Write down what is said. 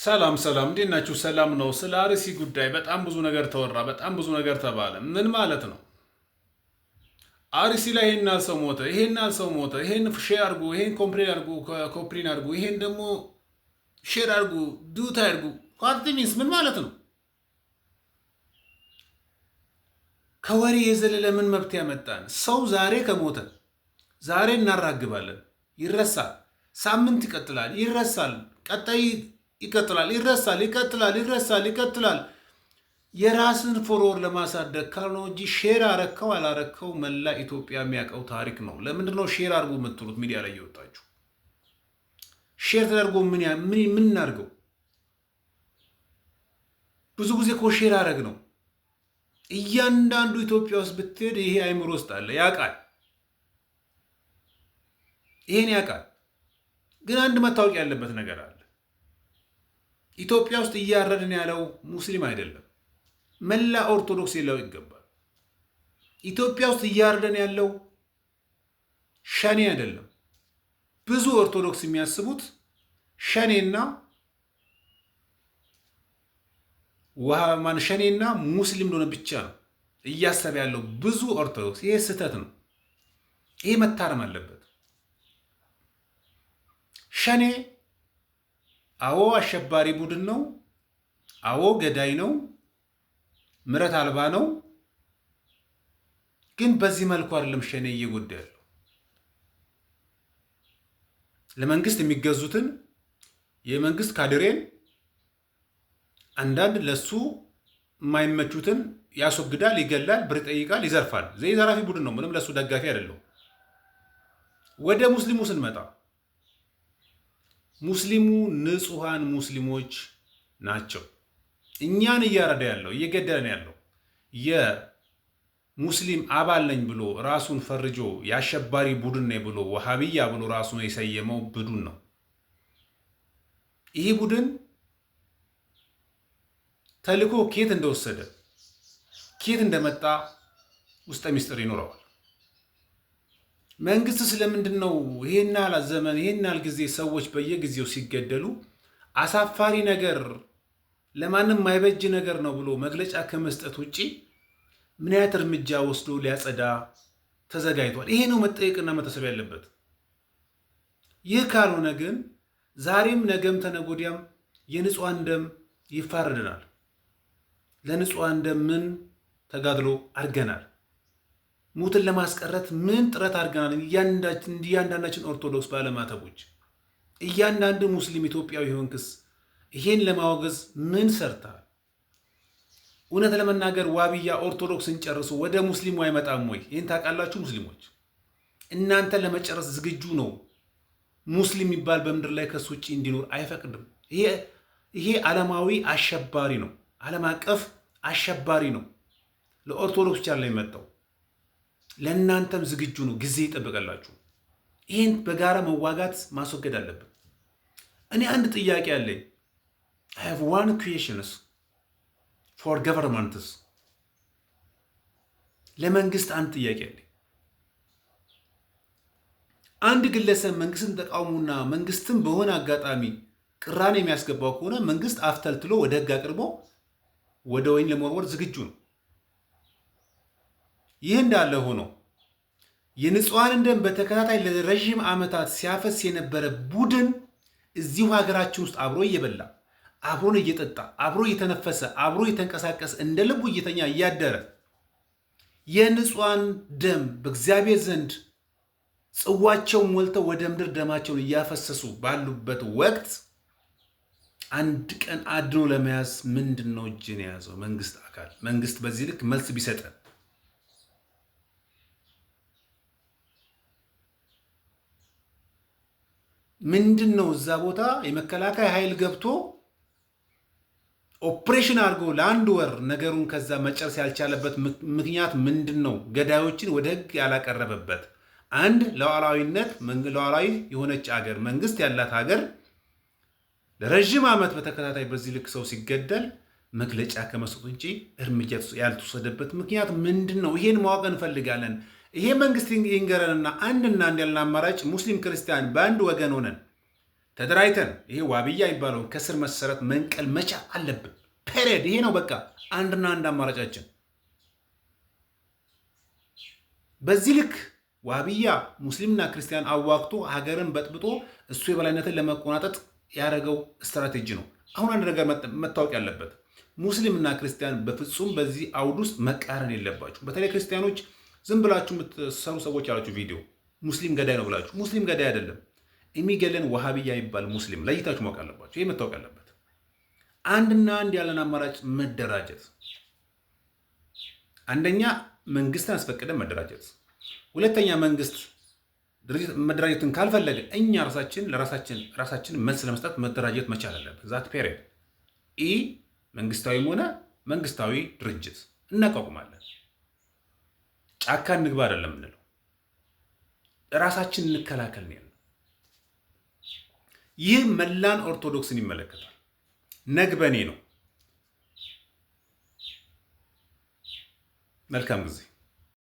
ሰላም ሰላም፣ እንዴት ናችሁ? ሰላም ነው። ስለ አርሲ ጉዳይ በጣም ብዙ ነገር ተወራ፣ በጣም ብዙ ነገር ተባለ። ምን ማለት ነው? አርሲ ላይ ይሄን ያህል ሰው ሞተ፣ ይሄን ያህል ሰው ሞተ፣ ይሄን ሼር አድርጉ፣ ይሄን ኮምፕሌን አድርጉ፣ ኮምፕሌን አድርጉ፣ ይሄን ደግሞ ሼር አድርጉ፣ ዱት አድርጉ። ዋት ሚንስ ምን ማለት ነው? ከወሬ የዘለለ ምን መብት ያመጣን? ሰው ዛሬ ከሞተ ዛሬ እናራግባለን፣ ይረሳል። ሳምንት ይቀጥላል፣ ይረሳል። ቀጣይ ይቀጥላል፣ ይረሳል፣ ይቀጥላል፣ ይረሳል፣ ይቀጥላል። የራስን ፎሎወር ለማሳደግ ካልነው እንጂ ሼር አረከው አላረከው መላ ኢትዮጵያ የሚያውቀው ታሪክ ነው። ለምንድን ነው ሼር አድርጎ የምትሉት? ሚዲያ ላይ እየወጣችሁ ሼር ተደርጎ ምን እናድርገው? ብዙ ጊዜ እኮ ሼር አረግ ነው። እያንዳንዱ ኢትዮጵያ ውስጥ ብትሄድ ይሄ አይምሮ ውስጥ አለ፣ ያውቃል፣ ይሄን ያውቃል። ግን አንድ መታወቅ ያለበት ነገር አለ። ኢትዮጵያ ውስጥ እያረድን ያለው ሙስሊም አይደለም፣ መላ ኦርቶዶክስ ሌላው ይገባል። ኢትዮጵያ ውስጥ እያረድን ያለው ሸኔ አይደለም። ብዙ ኦርቶዶክስ የሚያስቡት ሸኔና ሸኔና ሙስሊም እንደሆነ ብቻ ነው እያሰበ ያለው ብዙ ኦርቶዶክስ። ይሄ ስህተት ነው። ይሄ መታረም አለበት። ሸኔ አዎ አሸባሪ ቡድን ነው። አዎ ገዳይ ነው። ምሕረት አልባ ነው። ግን በዚህ መልኩ አይደለም ሸኔ እየጎዳ ያለው። ለመንግስት የሚገዙትን የመንግስት ካድሬን አንዳንድ ለሱ የማይመቹትን ያስወግዳል፣ ይገላል፣ ብር ይጠይቃል፣ ይዘርፋል። ዘራፊ ቡድን ነው። ምንም ለሱ ደጋፊ አይደለም። ወደ ሙስሊሙ ስንመጣ ሙስሊሙ ንጹሃን ሙስሊሞች ናቸው። እኛን እያረደ ያለው እየገደለን ያለው የሙስሊም አባል ነኝ ብሎ ራሱን ፈርጆ የአሸባሪ ቡድን ነኝ ብሎ ወሃቢያ ብሎ ራሱን የሰየመው ቡድን ነው። ይህ ቡድን ተልኮ ኬት እንደወሰደ ኬት እንደመጣ ውስጠ ሚስጥር ይኖረዋል። መንግስት ስለምንድን ነው ይሄን ያህል ዘመን ይሄን ያህል ጊዜ ሰዎች በየጊዜው ሲገደሉ አሳፋሪ ነገር ለማንም ማይበጅ ነገር ነው ብሎ መግለጫ ከመስጠት ውጪ ምን አይነት እርምጃ ወስዶ ሊያጸዳ ተዘጋጅቷል? ይሄ ነው መጠየቅና መታሰብ ያለበት። ይህ ካልሆነ ግን ዛሬም ነገም ተነጎዲያም የንጹሃን ደም ይፋረደናል። ለንጹሃን ደም ምን ተጋድሎ አድርገናል? ሙትን ለማስቀረት ምን ጥረት አድርገናል? እያንዳንዳችን ኦርቶዶክስ ባለማተቦች፣ እያንዳንዱ ሙስሊም ኢትዮጵያዊ ሆንክስ ይሄን ለማወገዝ ምን ሰርታል? እውነት ለመናገር ዋብያ ኦርቶዶክስን ጨርሶ ወደ ሙስሊሙ አይመጣም ወይ? ይህን ታውቃላችሁ? ሙስሊሞች እናንተ ለመጨረስ ዝግጁ ነው። ሙስሊም የሚባል በምድር ላይ ከሱ ውጭ እንዲኖር አይፈቅድም። ይሄ ዓለማዊ አሸባሪ ነው። ዓለም አቀፍ አሸባሪ ነው። ለኦርቶዶክስ ብቻ ላይ የመጣው ለእናንተም ዝግጁ ነው። ጊዜ ይጠብቀላችሁ። ይህን በጋራ መዋጋት ማስወገድ አለብን። እኔ አንድ ጥያቄ አለኝ። I have one questions for governments. ለመንግስት አንድ ጥያቄ አለኝ። አንድ ግለሰብ መንግስትን ተቃውሞና መንግስትን በሆነ አጋጣሚ ቅራኔ የሚያስገባው ከሆነ መንግስት አፍተልትሎ ወደ ህግ አቅርቦ ወደ ወይን ለመወርወር ዝግጁ ነው። ይህ እንዳለ ሆኖ የንጹሃንን ደም በተከታታይ ለረዥም ዓመታት ሲያፈስ የነበረ ቡድን እዚሁ ሀገራችን ውስጥ አብሮ እየበላ አብሮን እየጠጣ አብሮ እየተነፈሰ አብሮ እየተንቀሳቀሰ እንደ ልቡ እየተኛ እያደረ የንጹሃን ደም በእግዚአብሔር ዘንድ ጽዋቸው ሞልተው ወደ ምድር ደማቸውን እያፈሰሱ ባሉበት ወቅት አንድ ቀን አድኖ ለመያዝ ምንድን ነው እጅን የያዘው መንግስት አካል? መንግስት በዚህ ልክ መልስ ቢሰጠን ምንድን ነው? እዛ ቦታ የመከላከያ ኃይል ገብቶ ኦፕሬሽን አድርጎ ለአንድ ወር ነገሩን ከዛ መጨረስ ያልቻለበት ምክንያት ምንድን ነው? ገዳዮችን ወደ ህግ ያላቀረበበት አንድ ሉዓላዊ የሆነች ሀገር መንግስት ያላት ሀገር ለረዥም ዓመት በተከታታይ በዚህ ልክ ሰው ሲገደል መግለጫ ከመስጠት እንጂ እርምጃ ያልተወሰደበት ምክንያት ምንድን ነው? ይሄን ማወቅ እንፈልጋለን። ይሄ መንግስት ይንገረንና አንድና አንድ ያለን አማራጭ ሙስሊም ክርስቲያን በአንድ ወገን ሆነን ተደራጅተን ይሄ ዋብያ የሚባለውን ከስር መሰረት መንቀል መቻል አለብን። ፔሬድ። ይሄ ነው በቃ አንድና አንድ አማራጫችን። በዚህ ልክ ዋብያ ሙስሊምና ክርስቲያን አዋግቶ ሀገርን በጥብጦ እሱ የበላይነትን ለመቆናጠጥ ያደረገው ስትራቴጂ ነው። አሁን አንድ ነገር መታወቅ ያለበት ሙስሊምና ክርስቲያን በፍጹም በዚህ አውድ ውስጥ መቃረን የለባችሁ። በተለይ ክርስቲያኖች ዝም ብላችሁ የምትሰሩ ሰዎች ያላችሁ ቪዲዮ ሙስሊም ገዳይ ነው ብላችሁ፣ ሙስሊም ገዳይ አይደለም። የሚገለን ዋሃብያ ይባል ሙስሊም ለይታችሁ ማወቅ አለባችሁ። ይህ መታወቅ አለበት። አንድና አንድ ያለን አማራጭ መደራጀት። አንደኛ መንግስትን አስፈቅደን መደራጀት፣ ሁለተኛ መንግስት መደራጀትን ካልፈለገ እኛ ራሳችን መልስ ለመስጠት መደራጀት መቻል አለበት። ዛት ፔሪድ ኢ መንግስታዊም ሆነ መንግስታዊ ድርጅት እናቋቁማለን። ጫካ እንግባ አይደለም የምንለው፣ ራሳችን እንከላከል ነው ያለው። ይህ መላን ኦርቶዶክስን ይመለከታል። ነግበኔ ነው። መልካም ጊዜ